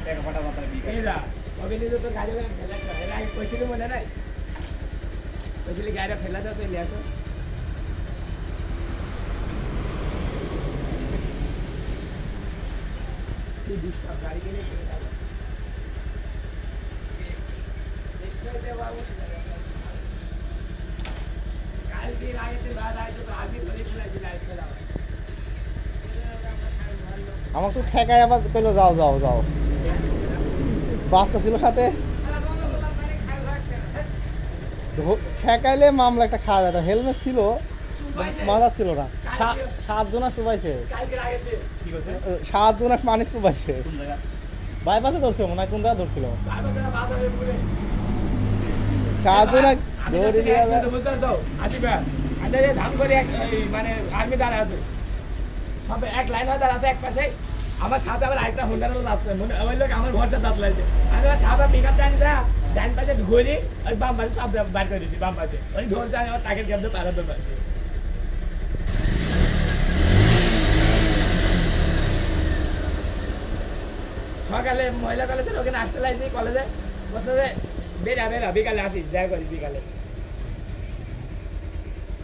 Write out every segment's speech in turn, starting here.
টাকা ফাটা মাত্রা বিকা এরা ওকে নিয়ে তো গাড়ি ফেলা এর আগে কইছিল মনে নাই কইছিলি গাড়িটা ফেলা দাও চলে আসো তুই ডিস্টার্ব গাড়ি কিনে চলে যাবে কাল দিন আগে থেকে বাদ আয় তো আগে বলে ফেলাইছিল আই ফেলা আমাকে তো ঠেকায় আবার কইলো যাও যাও যাও বাচ্চা ছিল সাথে ঠেকাইলে মামলা একটা খাওয়া যেত হেলমেট ছিল মারা ছিল না 7 জন চুবাইছে কালকে আগে কি করছে 7 জন পানি চুবাইছে কোন জায়গা বাইপাসে ধরছে মনে হয় কোনটা ধরছিল বাবা যারা বাবা হয়ে পড়ে 7 জন দৌড়ে দিয়ে বুঝতে যাও আসিবা আন্দাজ ধাম করে মানে আর্মি দাঁড়া আছে সব এক লাইন দাঁড়া আছে এক পাশে আমার সাথে আবার আরেকটা হোন্ডার যাচ্ছে মনে ওই লোক আমার ভরসা দাঁত লাগছে আমি সাথে পিক আপ টাইম দেয়া ডান পাশে ঘুরি ওই বাম পাশে সব বার করে দিয়েছি বাম পাশে ওই ধরছে আমি আমার টাকের গ্যাপ দিয়ে পারাতে পারছি সকালে মহিলা কলেজের ওখানে আসতে লাগছি কলেজে বসে বেরা বেরা বিকালে আসিস দেখা করি বিকালে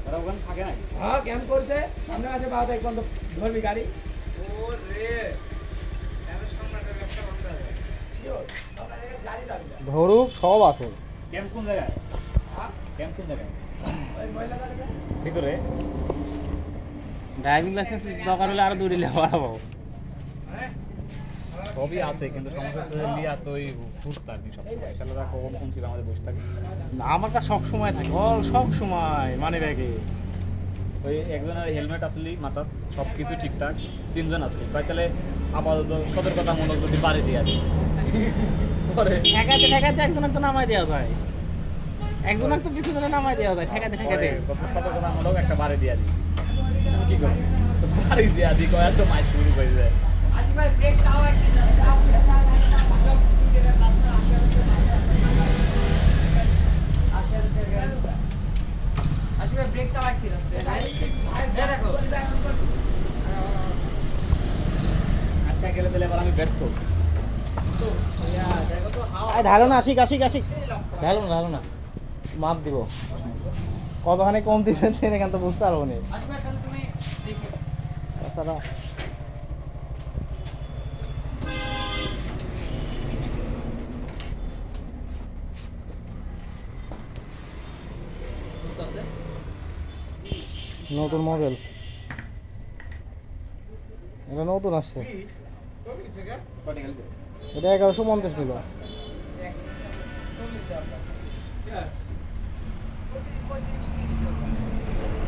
ওরা ওখানে থাকে না হ্যাঁ ক্যাম্প করছে সামনে আছে বাবা এক বন্ধ ধরবি গাড়ি Sure. গাড়ি যাবি না। ধরুক সব আছে ক্যাম্প কোন জায়গায় হ্যাঁ? ক্যাম্প কোন জায়গায় ওই মহিলা কলেজে? ভিতরে ড্রাইভিং লাইসেন্স দরকার হলে আরো দৌড়িলে পারবো সবই আছে কিন্তু সমস্যা হচ্ছে যে লিয়া তো ওই ঘুরতে আর কি সবসময় ছেলেরা কখন কোন ছিল আমাদের বসে থাকে আমার কাছে সব সময় থাকে সব সময় মানে ব্যাগে ওই একজনের হেলমেট আসলি মাথার সব কিছু ঠিকঠাক 3 জন আসলি কয় তাহলে আপাতত সতর্কতামূলক যদি বাড়ি দিয়ে দিই পরে ঠেকাতে ঠেকাতে একজন একটা নামাই দেওয়া যায় একজন একটা পিছনে নামাই দেওয়া যায় ঠেকাতে ঠেকাতে সতর্কতামূলক একটা বাড়ি দিয়ে দিই কি করি বাড়ি দিয়ে দিই কয় এত মাছ শুরু করে যায় আটকা গেলে তাহলে আবার আমি ব্যর্থ ঢালো না আশিক আশিক আশিক ঢালো না মাপ দিব কতখানি কম দিচ্ছেন এখান তো বুঝতে পারবো না তাছাড়া নতুন মডেল এটা নতুন আসছে এটা 1150 নিল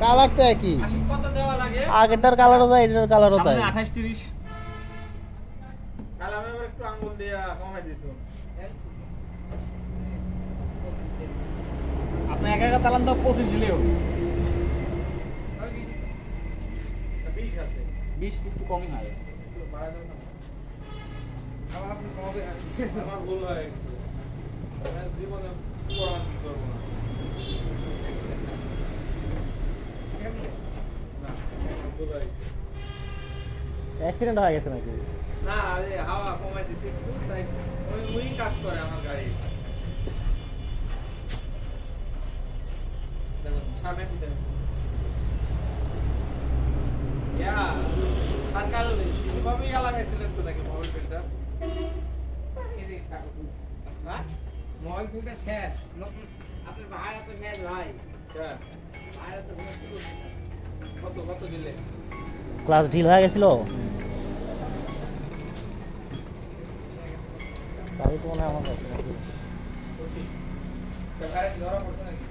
কালারটা একই আগেরটার কালারও যায় এটার কালারও তাই 28 30 কাল আমি আবার একটু আঙ্গুল দিয়ে কমাই দিছো আপনি একা একা চালান তো 25 দিলেও 20 আছে 20 একটু কমই হয় বাড়া দাও না আবার আপনি কমাবে আমার ভুল হয়ে গেছে আমি জীবনে কোরআন কি করব না না ভুল হয়ে গেছে অ্যাক্সিডেন্ট হয়ে গেছে নাকি না আরে হাওয়া কমাই দিছি একটু তাই ওই কাজ করে আমার গাড়ি দেখো সামনে দিতে ইয়া সরকার সেভাবেই লাগাইছিলেন তো নাকি মোবাইল ফোনটা হ্যাঁ মোবাইল ফোনটা শেষ আপনার ভাড়া তো শেষ ভাই হ্যাঁ ভাড়া তো কত কত দিলে ক্লাস ঢিল হয়ে গেছিল চাবি তো মনে হয় আমার কাছে নাকি তো কারেন্ট ধরা পড়ছে নাকি